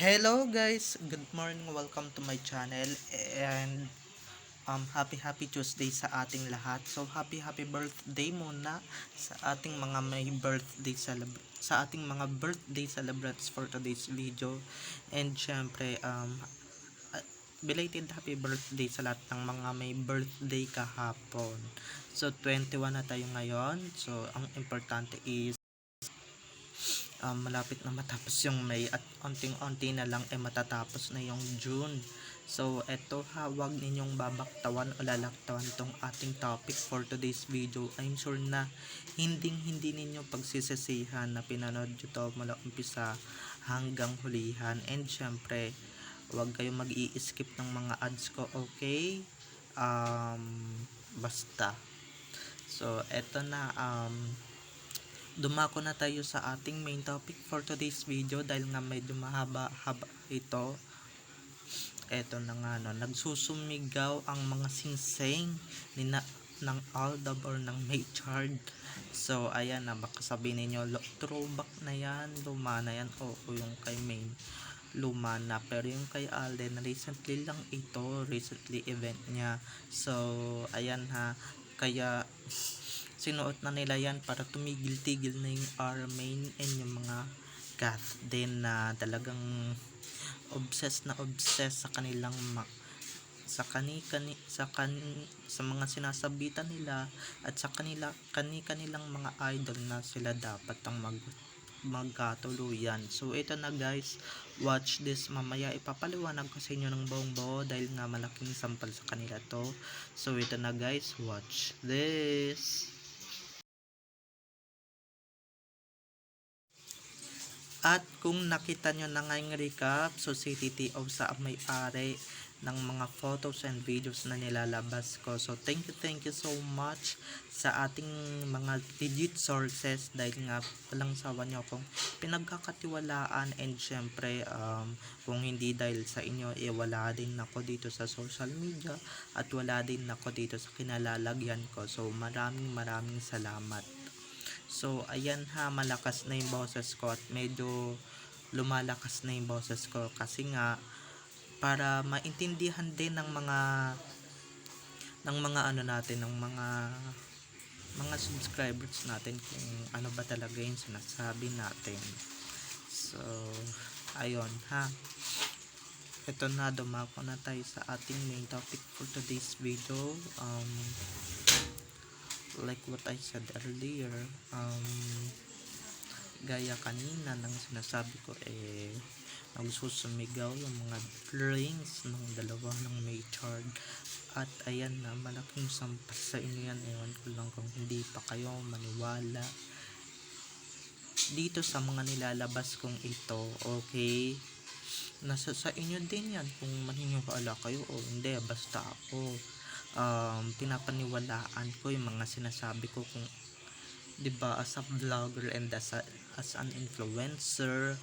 Hello guys, good morning, welcome to my channel and happy Tuesday sa ating lahat. So happy birthday muna sa ating mga may birthday sa ating mga birthday celebrants for today's video. And syempre belated happy birthday sa lahat ng mga may birthday kahapon. So 21 na tayo ngayon. So ang importante is malapit na matapos yung May at onting-onti na lang matatapos na yung June. So eto ha, wag ninyong babaktawan o lalaktawan tong ating topic for today's video. I'm sure na hindi ninyo pagsisisihan na pinanood nyo to mula umpisa hanggang hulihan. And syempre wag kayong mag-i-skip ng mga ads ko, okay? Basta so eto na, dumako na tayo sa ating main topic for today's video dahil nga medyo mahaba-haba ito. Eto na nga no, nagsusumigaw ang mga singsing ng Aldab or ng Maychard. So ayan na, baka sabihin ninyo throwback na yan, luma na yan. O yung kay main luma na, pero yung kay Alden recently event niya. So ayan ha, kaya sinuot na nila yan para tumigil-tigil na yung R-Main and yung mga Kath din na talagang obsessed sa kanilang sa mga sinasabitan nila at sa kanilang mga idol na sila dapat ang magkatuluyan. So ito na guys, watch this, mamaya ipapaliwanag ko sa inyo ng buong buo dahil nga malaking sampal sa kanila to. So ito na guys, watch this. At kung nakita nyo na ngayong recap, so si TTO sa may-ari ng mga photos and videos na nilalabas ko. So thank you so much sa ating mga legit sources dahil nga walang sawa nyo akong pinagkakatiwalaan. And syempre kung hindi dahil sa inyo, wala din ako dito sa social media at wala din ako dito sa kinalalagyan ko. So maraming salamat. So ayan ha, malakas na yung boses ko at medyo lumalakas na yung boses ko kasi nga para maintindihan din ng mga ano natin, ng mga subscribers natin kung ano ba talaga yung sinasabi natin. So ayun ha, ito na, dumako na tayo sa ating main topic for today's video. Like what I said earlier, gaya kanina ng sinasabi ko, nagsusumigaw yung mga drinks ng dalawa ng Maychard. At ayan na, malaking sampas sa inyo yan. Ewan ko lang kung hindi pa kayo maniwala dito sa mga nilalabas kong ito, okay? Nasa sa inyo din yan kung maniniwala kayo o hindi. Basta ako pinapaniwalaan ko yung mga sinasabi ko, kung 'di ba, as a vlogger and as an influencer,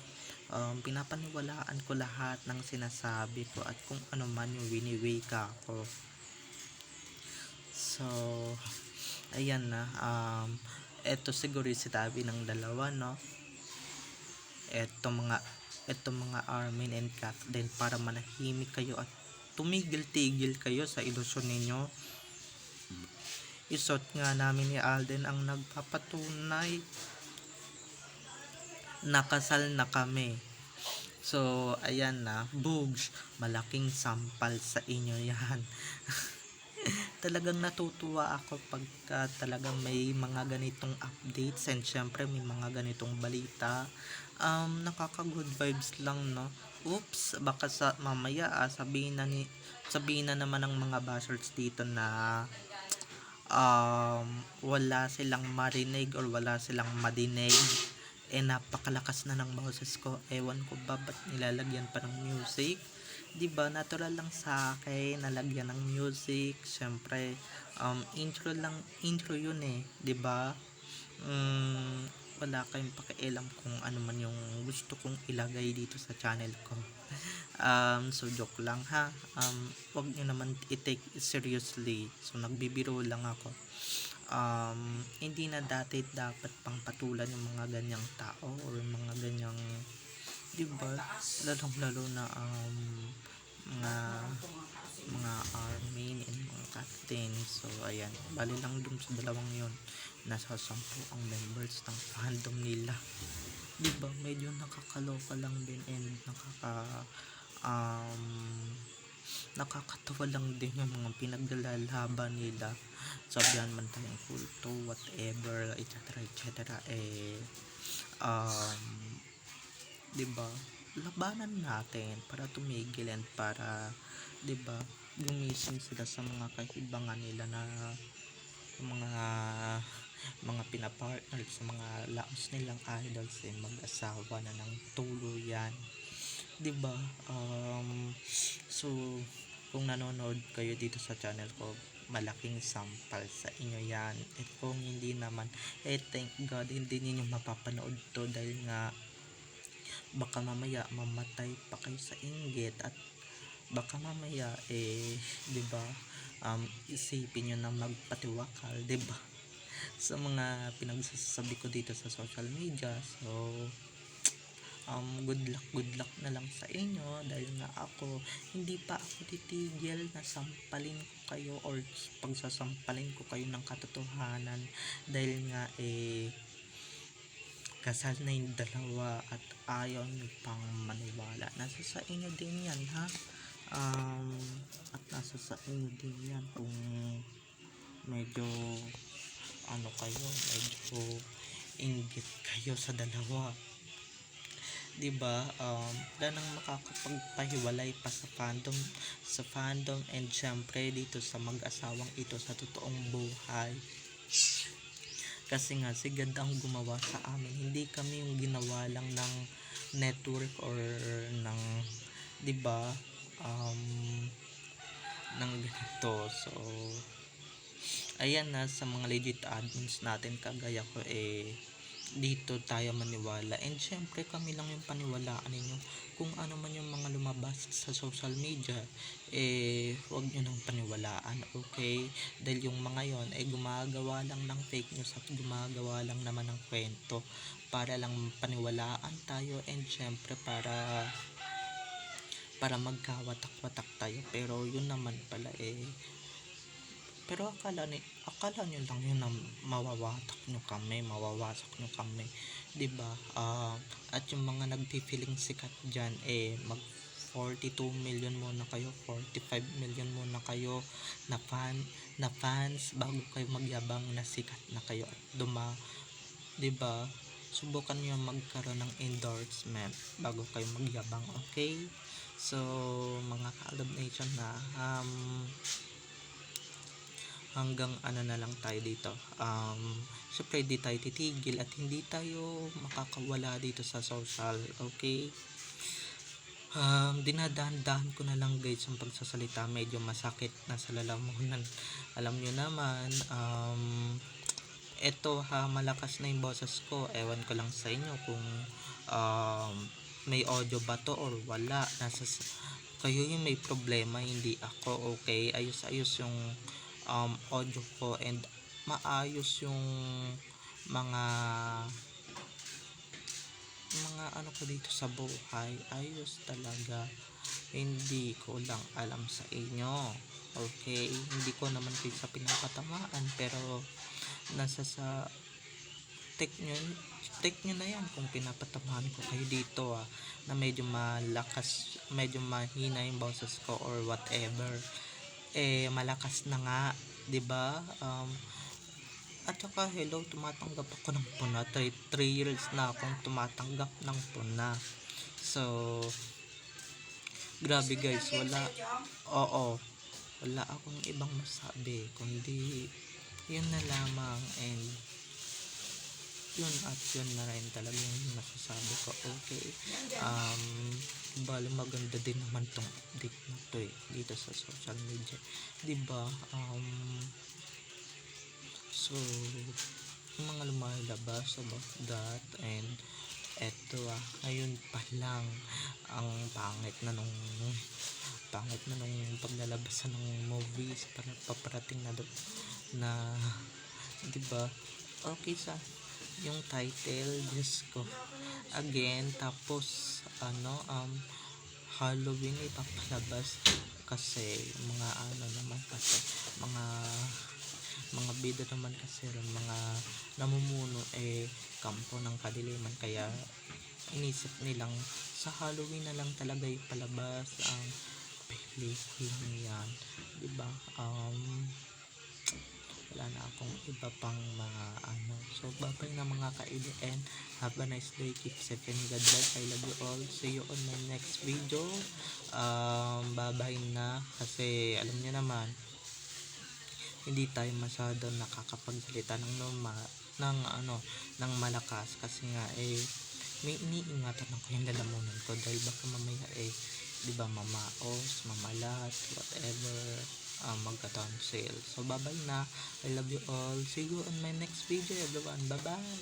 pinapaniwalaan ko lahat ng sinasabi ko at kung ano man yung winiwika ko. So ayan na, eto siguro yung sinabi ng dalawa, no? Eto mga Armin and Kath din, para manahimik kayo at tumigil-tigil kayo sa ilusyon ninyo. Isot nga namin ni Alden ang nagpapatunay na kasal na kami. So ayan na, Bugs, malaking sampal sa inyo yan. Talagang natutuwa ako pagka talagang may mga ganitong updates and syempre may mga ganitong balita. Nakaka good vibes lang, no? Oops, baka mamaya sabihin na naman ng mga bashers dito na wala silang marinig or wala silang madinig. Napakalakas na ng boses ko, ewan ko ba ba't nilalagyan pa ng music. 'Di ba, natural lang sa akin nalagyan ng music. Syempre intro yun 'di ba? Wala kayong pakialam kung ano man yung gusto kong ilagay dito sa channel ko. So joke lang ha, wag nyo naman i-take seriously. So nagbibiro lang ako. Hindi na dapat pang patulan yung mga ganyang tao or mga ganyang 'di ba? Lalong lalo na mga mga army and mga captain. So ayan, bali lang dun sa dalawang yon nasa 10 ang members ng fandom nila. 'Di ba? Medyo nakakaloka lang din and um nakakatawa lang din yung mga pinaglalaban nila. Sabihan man tayong kulto, whatever, etc. Um, 'Di ba? Labanan natin para tumigil and para, 'di ba, gumising sila sa mga kahibangan nila na mga pinapartner sa mga laos nilang idols mag-asawa na ng tuluyan, 'di ba? So kung nanonood kayo dito sa channel ko, malaking sampal sa inyo yan. At kung hindi naman, thank God hindi niyo mapapanood to dahil nga baka mamaya mamatay pa kayo sa inggit at baka mamaya 'di ba, isipin niyo na magpatiwakal, 'di ba, sa mga pinagsasabi ko dito sa social media. So good luck na lang sa inyo dahil nga ako hindi pa ako titigil na sampalin ko kayo or pagsasampalin ko kayo ng katotohanan dahil nga kasal na yung dalawa at ayaw nyo pang maniwala. Nasa sa inyo din yan, ha? At nasa sa inyo din yan kung medyo kayo, medyo inggit kayo sa dalawa, 'di ba? Wala nang makakapagpahiwalay pa sa fandom and syempre dito sa mag-asawang ito sa totoong buhay. Kasi nga si God ang gumawa sa amin, hindi kami yung ginawa lang ng network or ng, 'di ba, ng ganito. So ayan na sa mga legit admins natin kagaya ko, dito tayo maniwala and syempre kami lang yung paniwalaan ninyo. Kung ano man yung mga lumabas sa social media, huwag nyo nang paniwalaan, okay? Dahil yung mga yon gumagawa lang ng fake news at gumagawa lang naman ng kwento para lang paniwalaan tayo and syempre para magkawatak-watak tayo. Pero yun naman pala pero akala nyo lang yun na mawawasak nyo kami, 'di ba? At yung mga nagpi-feeling sikat diyan mag 42 million muna kayo, 45 million muna kayo na fans bago kayo magyabang na sikat na kayo at 'di ba? Subukan niyo magkaroon ng endorsement bago kayo magyabang, okay? So mga ka-Alab Nation na hanggang na lang tayo dito. Syempre di tayo titigil at hindi tayo makakawala dito sa social, okay? Dinadahan-dahan ko na lang guys ang pagsasalita, medyo masakit na sa lalamunan. Alam nyo naman, eto malakas na yung boses ko, ewan ko lang sa inyo kung may audio ba to or wala. Kayo yung may problema, hindi ako, okay? Ayos yung audio ko and maayos yung mga ko dito sa buhay, ayos talaga. Hindi ko lang alam sa inyo, okay? Hindi ko naman kayo sa pinapatamaan pero nasa sa take nyo na yan kung pinapatamaan ko kayo dito na medyo medyo mahina yung boses ko or whatever. Malakas na nga, 'di ba? At saka hello, tumatanggap ako ng puna. 3 years na akong tumatanggap ng puna. So grabe guys, wala akong ibang masabi kundi yun na lamang and yun at yun na rin talaga yung masasabi ko, okay? Bali maganda din naman tong update na to dito sa social media, 'di ba? So yung mga lumalabas about that and eto ngayon pa lang ang pangit na nung paglalabas ng movies para paparating na 'di ba? Okay, yung title, Diyos ko. Again, tapos Halloween ipapalabas kasi mga bida naman kasi rin mga namumuno kampo ng kadiliman, kaya inisip nilang sa Halloween na lang talaga ipalabas ang pelikula yan, diba? Wala na akong iba pang mga so babay na mga ka-EDN, have a nice day, keep safe and God bless, I love you all, see you on my next video. Babay na, kasi alam niyo naman hindi tayo masyado nakakapagsalita ng normal ng malakas, kasi nga may iniingatan ako yung lalamunan ko dahil baka mamaya di ba mamaos, mamalat, whatever, magka-tonsil. So bye na, I love you all, see you on my next video everyone, bye bye.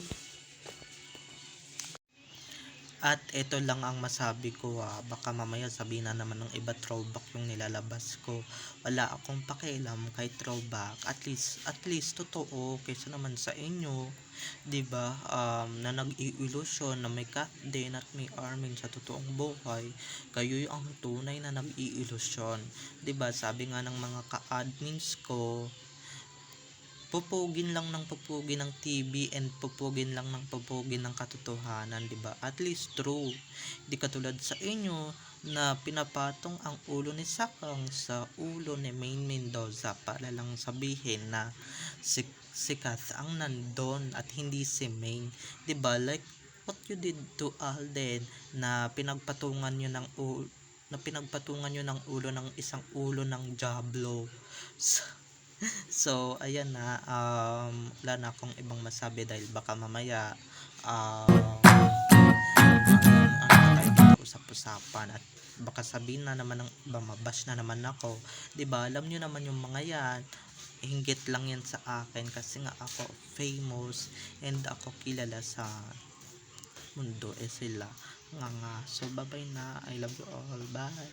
At ito lang ang masabi ko, baka mamaya sabihin na naman ng iba throwback yung nilalabas ko. Wala akong pakialam kay throwback, at least totoo kaysa naman sa inyo, 'di ba? Na nag-iilusyon na may cut din at may armin sa totoong buhay. Kayo yung ang tunay na nag-iilusyon, 'di ba? Sabi nga ng mga ka-admins ko, pupugin lang ng pupugin ng TV and pupugin lang ng pupugin ng katotohanan, 'di ba? At least true. Di katulad sa inyo na pinapatong ang ulo ni Sakang sa ulo ni Main Mendoza para lang sabihin na si Kath ang nandun at hindi si Main, 'di ba? Like what you did to Alden, na pinagpatungan niyo ng ulo ng isang ulo ng Diablo. So ayan na, wala na akong ibang masabi dahil baka mamaya usap-usapan at baka sabihin na naman ng iba, mabash na naman ako, 'di ba? Alam niyo naman yung mga yan, hinggit lang yan sa akin kasi nga ako famous and ako kilala sa mundo, sila nga. So bye bye na, I love you all, bye.